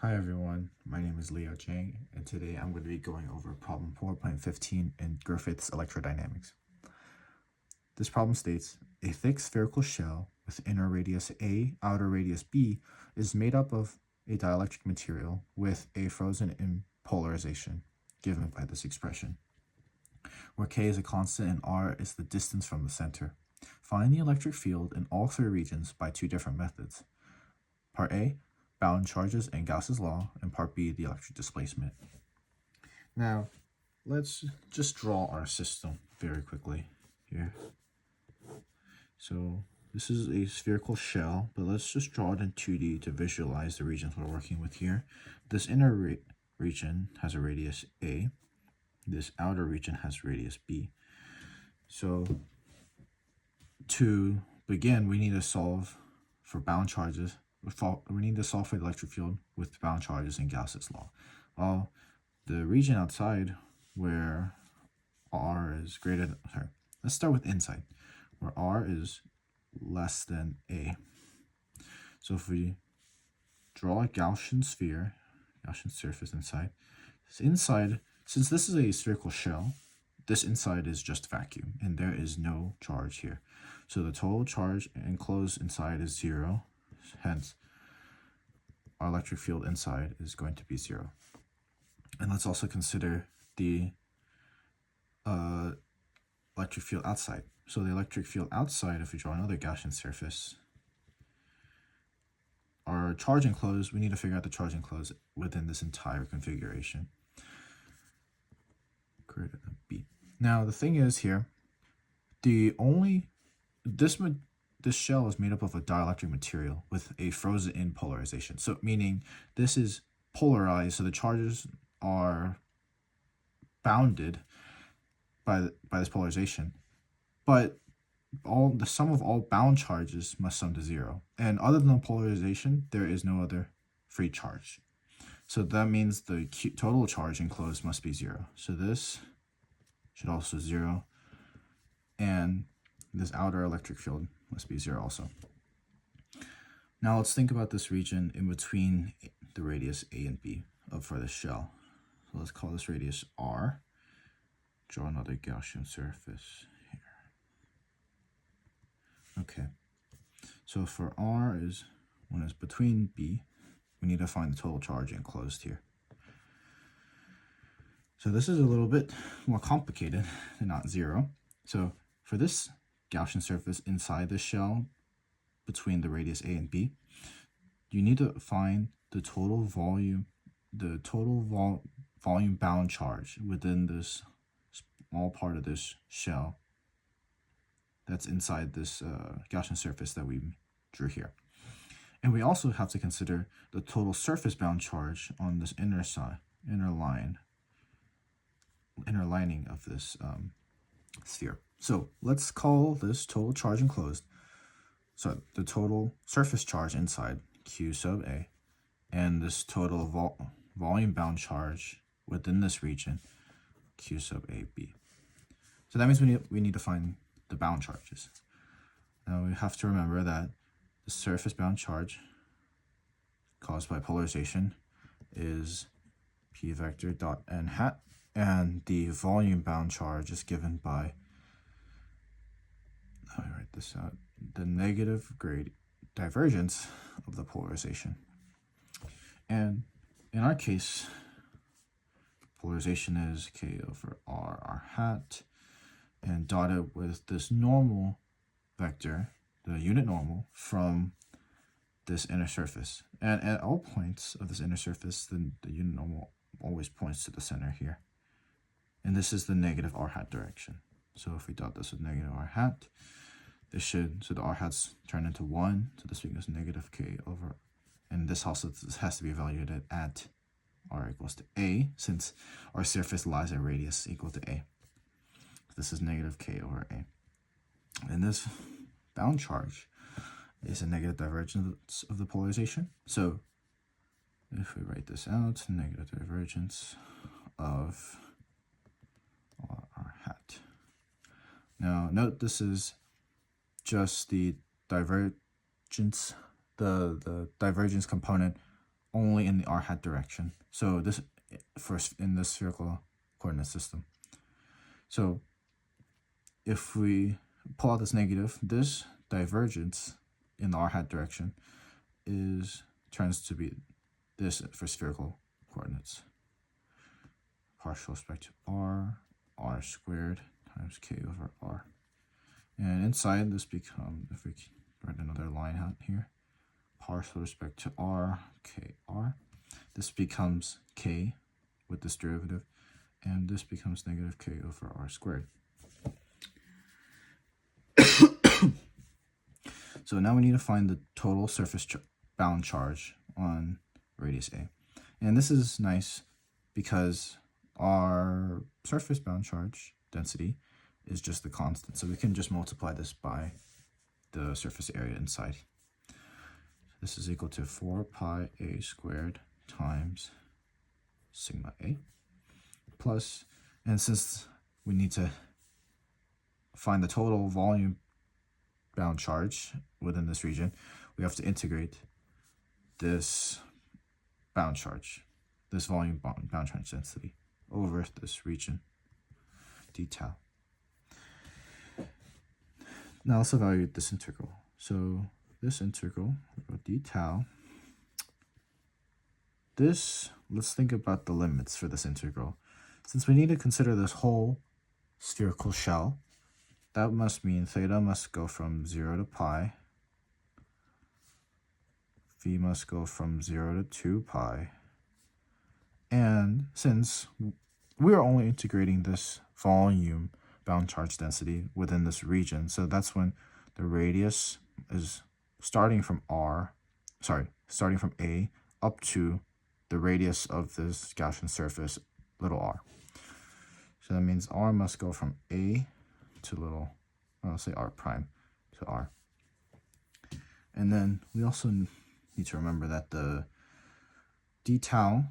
Hi everyone, my name is Jiang, and today I'm going to be going over problem 4.15 in Griffith's Electrodynamics. This problem states, a thick spherical shell with inner radius A, outer radius B is made up of a dielectric material with a frozen-in polarization, given by this expression, where K is a constant and R is the distance from the center. Find the electric field in all three regions by two different methods. Part A, bound charges and Gauss's law, and part B, the electric displacement. Now, let's just draw our system very quickly here. So this is a spherical shell, but let's just draw it in 2D to visualize the regions we're working with here. This inner region has a radius A. This outer region has radius B. So to begin, we need to solve for bound charges. We need to solve for the electric field with bound charges and Gauss's law. Well, the region outside where R is greater than, let's start with inside, where R is less than A. So if we draw a Gaussian sphere, Gaussian surface inside, since this is a spherical shell, this inside is just vacuum, and there is no charge here. So the total charge enclosed inside is 0. Hence, our electric field inside is going to be 0. And let's also consider the electric field outside. So the electric field outside, if we draw another Gaussian surface, our charge enclosed, we need to figure out the charge enclosed within this entire configuration. Greater than B. Now the thing is here, this shell is made up of a dielectric material with a frozen-in polarization. So meaning this is polarized, so the charges are bounded by this polarization. But the sum of all bound charges must sum to 0. And other than polarization, there is no other free charge. So that means the total charge enclosed must be 0. So this should also 0. And this outer electric field must be 0 also. Now let's think about this region in between the radius A and B for the shell. So let's call this radius R. Draw another Gaussian surface here. Okay. So for R is when it's between B, we need to find the total charge enclosed here. So this is a little bit more complicated than not 0. So for this Gaussian surface inside the shell between the radius A and B, you need to find the total volume bound charge within this small part of this shell that's inside this Gaussian surface that we drew here. And we also have to consider the total surface bound charge on this inner lining of this sphere. So let's call this total charge enclosed, so the total surface charge inside, Q sub A, and this total volume bound charge within this region, Q sub AB. So that means we need to find the bound charges. Now we have to remember that the surface bound charge caused by polarization is P vector dot n hat, and the volume bound charge is given by, let me write this out, the negative divergence of the polarization. And in our case, polarization is K over R hat, and dotted with this normal vector, the unit normal, from this inner surface. And at all points of this inner surface, the unit normal always points to the center here. And this is the negative R hat direction. So if we dot this with negative R hat, so the R hats turn into 1, so this becomes negative K over, and this has to be evaluated at R equals to A, since our surface lies at radius equal to A. This is negative K over A. And this bound charge is a negative divergence of the polarization. So if we write this out, negative divergence of R hat. Now note this is just the divergence, the divergence component only in the r hat direction. So this in this spherical coordinate system. So if we pull out this negative, this divergence in the r hat direction turns to be this for spherical coordinates. Partial respect to r squared times k over r. And inside this becomes, if we write another line out here, partial respect to r, k r. This becomes k with this derivative, and this becomes negative k over r squared. So now we need to find the total surface bound charge on radius A. And this is nice because our surface bound charge density is just the constant. So we can just multiply this by the surface area inside. This is equal to 4 pi a squared times sigma A plus, and since we need to find the total volume bound charge within this region, we have to integrate this bound charge, this volume bound charge density over this region d tau. Now let's evaluate this integral. So this integral, d tau, let's think about the limits for this integral. Since we need to consider this whole spherical shell, that must mean theta must go from 0 to pi, phi must go from 0 to 2 pi, and since we are only integrating this volume bound charge density within this region, so that's when the radius is starting from A up to the radius of this Gaussian surface, little r. So that means r must go from A to little, let's say r prime to r. And then we also need to remember that the d tau,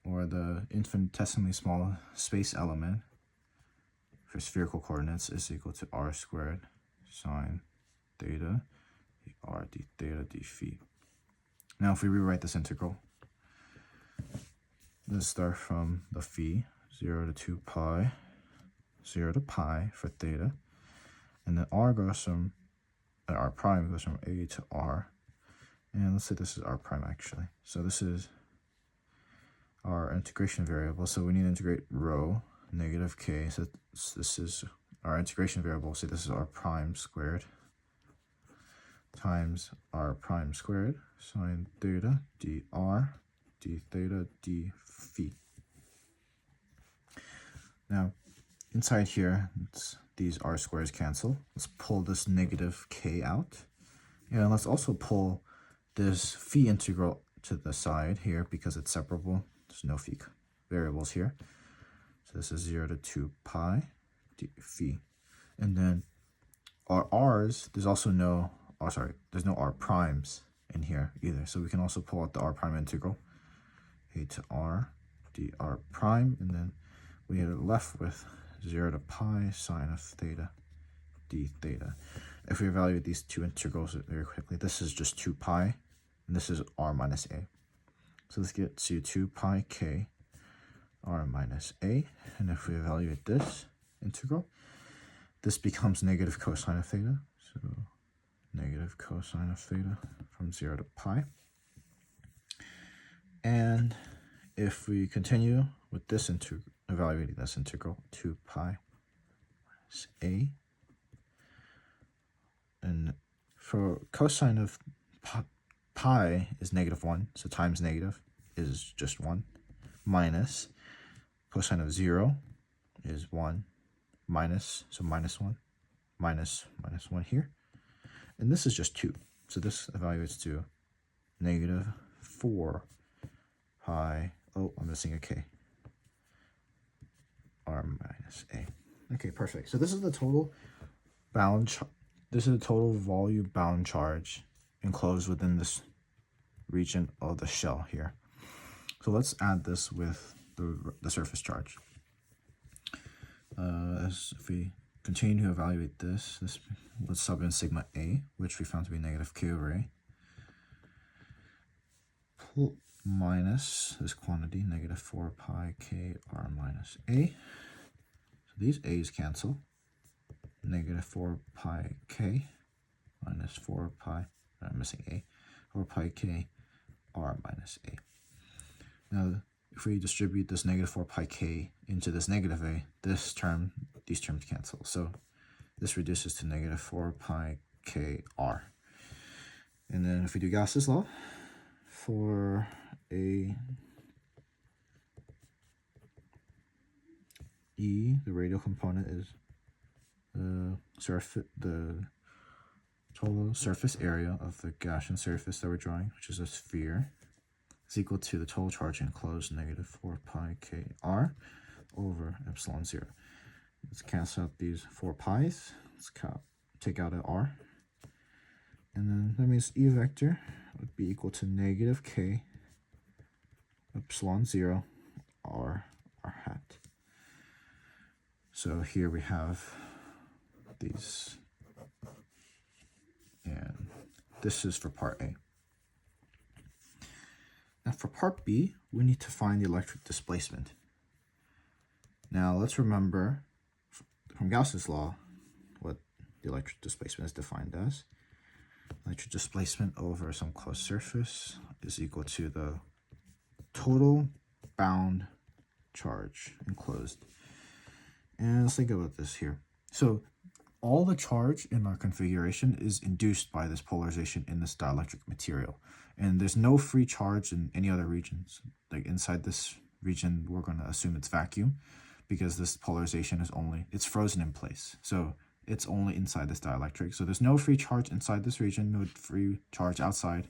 or the infinitesimally small space element for spherical coordinates, is equal to r squared sine theta r d theta d phi. Now if we rewrite this integral, let's start from the phi, 0 to 2 pi, 0 to pi for theta, and then r prime goes from a to r, and let's say this is r prime actually. So this is our integration variable, so we need to integrate rho negative k, so this is our integration variable, so this is r prime squared times r prime squared sine theta dr d theta d phi. Now inside here, these r squares cancel. Let's pull this negative k out, and let's also pull this phi integral to the side here because it's separable. There's no phi variables here. So this is 0 to 2 pi d phi. And then our r's, there's no r primes in here either. So we can also pull out the r prime integral, a to r dr prime, and then we are left with 0 to pi sine of theta d theta. If we evaluate these two integrals very quickly, this is just 2 pi, and this is r minus a. So let's get to 2 pi k r minus a, and if we evaluate this integral, this becomes negative cosine of theta. So negative cosine of theta from 0 to pi. And if we continue with this evaluating this integral, 2 pi minus a, and for cosine of pi is -1, so times negative is just 1, minus cosine of 0 is 1, minus, so -1, minus 1 here, and this is just 2, so this evaluates to -4 pi, oh, I'm missing a k, r minus a. Okay, perfect. So this is the total volume bound charge enclosed within this region of the shell here. So let's add this with the surface charge. If we continue to evaluate this, let's sub in sigma a, which we found to be -k over a, minus this quantity, negative 4 pi k r minus a. So these a's cancel. Negative 4 pi k minus 4 pi, I'm missing a, 4 pi k r minus a. Now, if we distribute this negative 4 pi k into this negative a, these terms cancel. So this reduces to negative 4 pi k r. And then if we do Gauss's law, for a E, the radial component is the total surface area of the Gaussian surface that we're drawing, which is a sphere, is equal to the total charge enclosed, negative 4 pi k r over epsilon 0. Let's cancel out these 4 pi's. Let's take out an r. And then that means E vector would be equal to negative k epsilon 0 r hat. So here we have these, and this is for part A. Now for part B, we need to find the electric displacement. Now let's remember from Gauss's law what the electric displacement is defined as. Electric displacement over some closed surface is equal to the total bound charge enclosed. And let's think about this here. So all the charge in our configuration is induced by this polarization in this dielectric material. And there's no free charge in any other regions. Like inside this region, we're going to assume it's vacuum because this polarization is it's frozen in place. So it's only inside this dielectric. So there's no free charge inside this region, no free charge outside.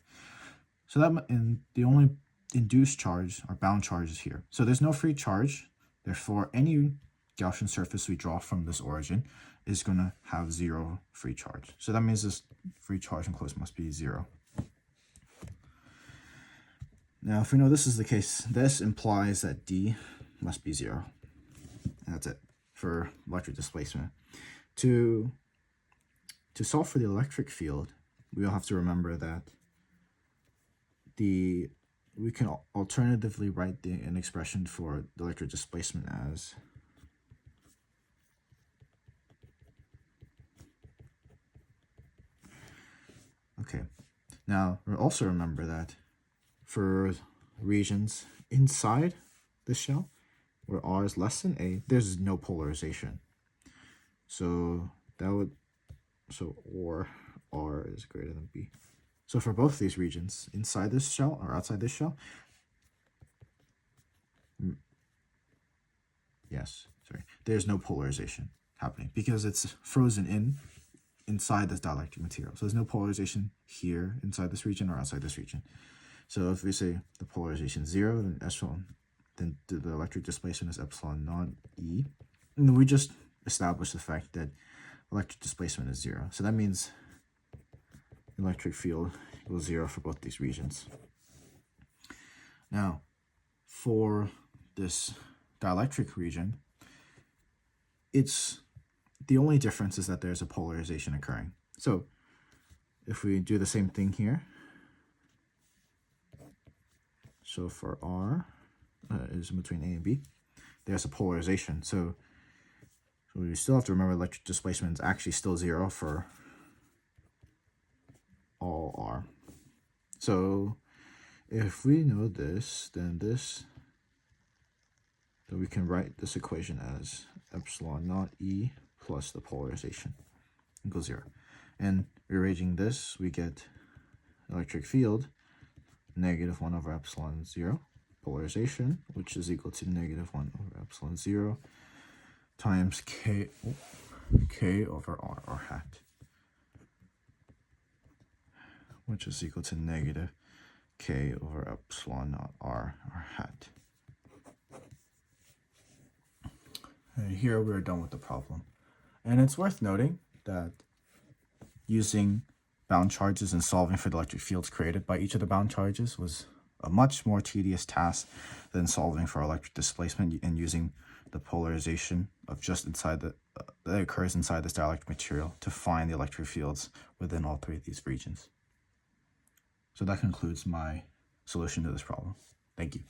So the only induced charge or bound charge is here. So there's no free charge. Therefore, any Gaussian surface we draw from this origin is going to have 0 free charge. So that means this free charge enclosed must be 0. Now, if we know this is the case, this implies that D must be 0. And that's it for electric displacement. To solve for the electric field, we'll have to remember that we can alternatively write an expression for the electric displacement as okay. Now, we'll also remember that for regions inside the shell, where R is less than A, there's no polarization. So or R is greater than B. So for both these regions, inside this shell or outside this shell, there's no polarization happening because it's frozen inside this dielectric material. So there's no polarization here inside this region or outside this region. So if we say the polarization is 0, then the electric displacement is epsilon naught E. And then we just establish the fact that electric displacement is 0. So that means electric field equals 0 for both these regions. Now, for this dielectric region, the only difference is that there's a polarization occurring. So if we do the same thing here, so for R is in between A and B, there's a polarization. So we still have to remember electric displacement is actually still 0 for all R. So if we know this, then we can write this equation as epsilon naught E plus the polarization equals 0. And rearranging this, we get electric field negative 1 over epsilon 0 polarization, which is equal to negative 1 over epsilon 0 times k over r hat, which is equal to negative k over epsilon naught r hat. And here we're done with the problem. And it's worth noting that using bound charges and solving for the electric fields created by each of the bound charges was a much more tedious task than solving for electric displacement and using the polarization of just inside that occurs inside this dielectric material to find the electric fields within all 3 of these regions. So that concludes my solution to this problem. Thank you.